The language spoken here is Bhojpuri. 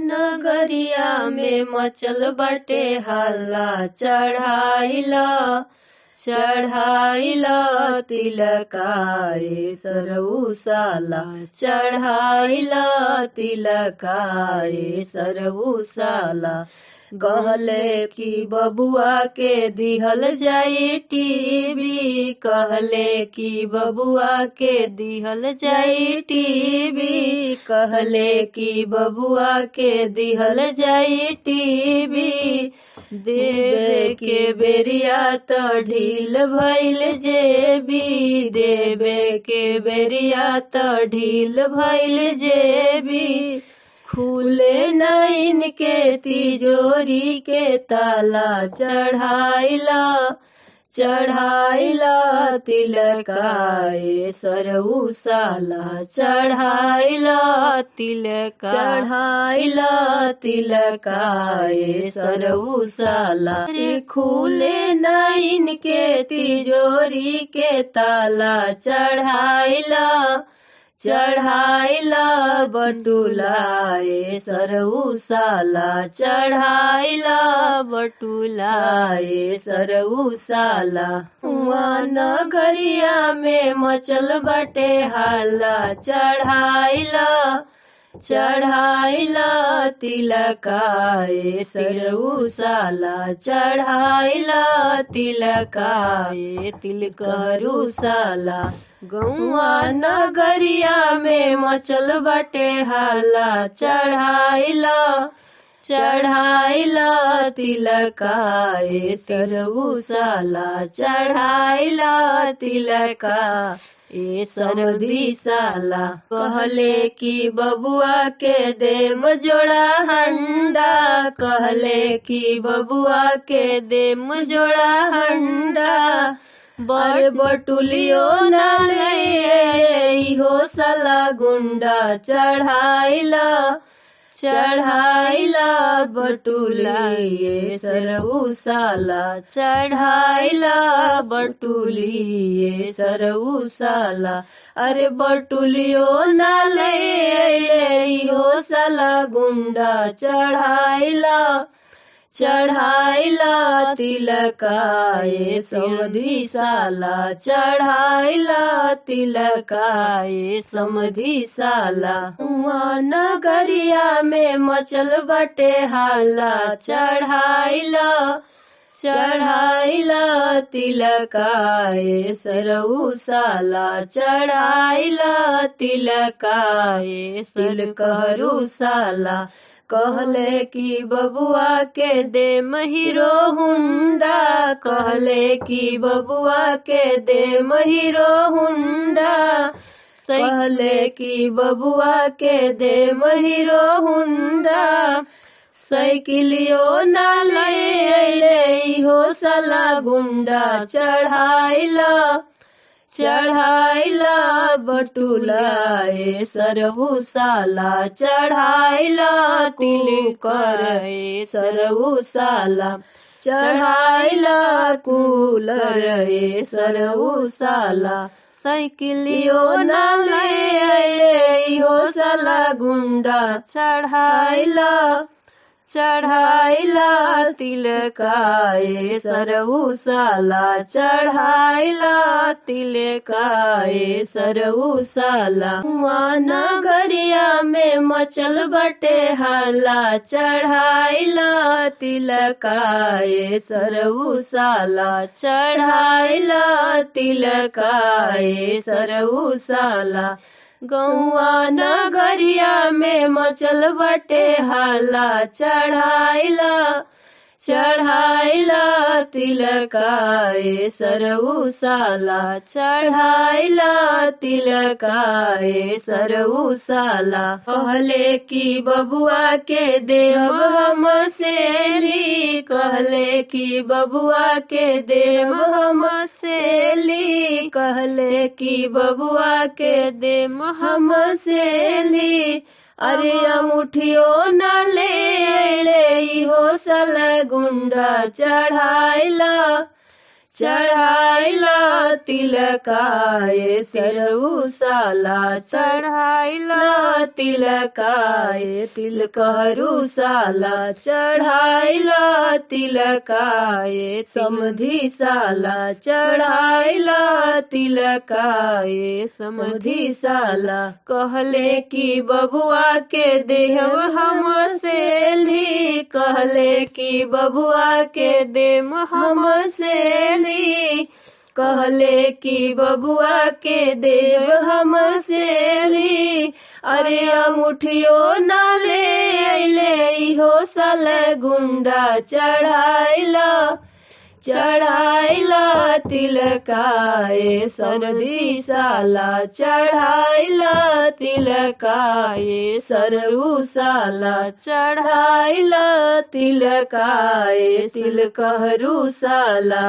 नगरिया में मचल बटे हल्ला चढ़ाइला चढ़ाइला तिलकाए सरऊसाला चढ़ाइला तिलकाए सरऊसाला कहले कि बबुआ के दिहल जाई टीवी कहले कि बबुआ के दिहल जाई टीवी कहले कि बबुआ के दिहल जाई टीवी देवे के बेरिया त ढील भइल जेबी देवे के बेरिया त ढील भइल जेबी खुले नैन के तिजोरी के ताला चढ़ाइला चढ़ाइला तिलकाए सरऊसाला चढ़ाइला तिलका चढ़ाइला तिलकाए सरऊसाला खुले नैन के तिजोरी के ताला चढ़ाइला चढ़ाइला बटुलाए सरऊसाला चढ़ाइला बटुलाए सरऊसाला नगरिया में मचल बटे हल्ला चढ़ाइला चढ़ाइला तिलकाए सरऊसाला चढ़ाइला तिलकाए तिलकरूसाला गौआ नगरिया में मचल बटे हल्ला चढ़ाइला चढ़ाइला तिलकाए सरऊसाला चढ़ाइला तिलका ए सरदीसाला कहले कि बबुआ के देम जोड़ा हंडा कहले कि बबुआ के देम जोड़ा हंडा बड़ बटुलियो ना ले हो सला गुंडा चढ़ाइला चढ़ाइला बटुलिए सरऊसाला चढ़ाइला बटुलिए सरऊसाला अरे बटुलियो ना ले हो सला गुंडा चढ़ाइला चढ़ाइला तिलकाए समधिसाला चढ़ाइला तिलकाए समधिसाला नगरिया में मचल बटे हल्ला चढ़ाइला चढ़ाइला तिलकाए सरऊसाला चढ़ाइला तिलकाए तिलकरूसाला कहले कि बबुआ के देम हीरो हुंडा कहले कि बबुआ के देम हीरो हुंडा कहले कि बबुआ के देम हीरो हुंडा साइकिलियो ना ले हो सला गुंडा चढ़ाइला चढ़ाइला बटुलाए सरऊसाला चढ़ाइला तिलकरे सरऊसाला चढ़ाइला कुलरे सरऊसाला साइकिलियो ना ले हो सला गुंडा चढ़ाइला चढ़ाइला तिलकाए सरऊसाला चढ़ाइला तिलकाए सरऊसाला नगरिया में मचल बटे हल्ला चढ़ाइला तिलकाए सरऊसाला चढ़ाइला तिलकाए सरऊसाला गौआ नगरिया में मचल बटे हल्ला चढ़ाइला चढ़ाइला तिलकाए सरऊसाला चढ़ाइला तिलकाए सरऊसाला कहले कि बबुआ के देव हम सेली कहले कि बबुआ के देव हम सेली कहले कि बबुआ के देव हम सेली अरे अंगूठियो न ले हो सल गुंडा चढ़ाइला चढ़ाइला तिलकाए सिरहुसाला चढ़ाइला तिलकाए तिलकरुसाला चढ़ाइला तिलकाए समधिसाला चढ़ाइला तिलकाए समधिसाला कहले कि बबुआ के देहव हम सेली कहले कि बबुआ के देम हम सेली कहले कि बबुआ के देव हम सेली अरे अंगूठियो ना ले अइले इहो साल गुंडा चढ़ाइला तिलकाए सरधीसाला चढ़ाइला तिलकाए सरहुसाला चढ़ाइला तिलकाए तिलकरुसाला।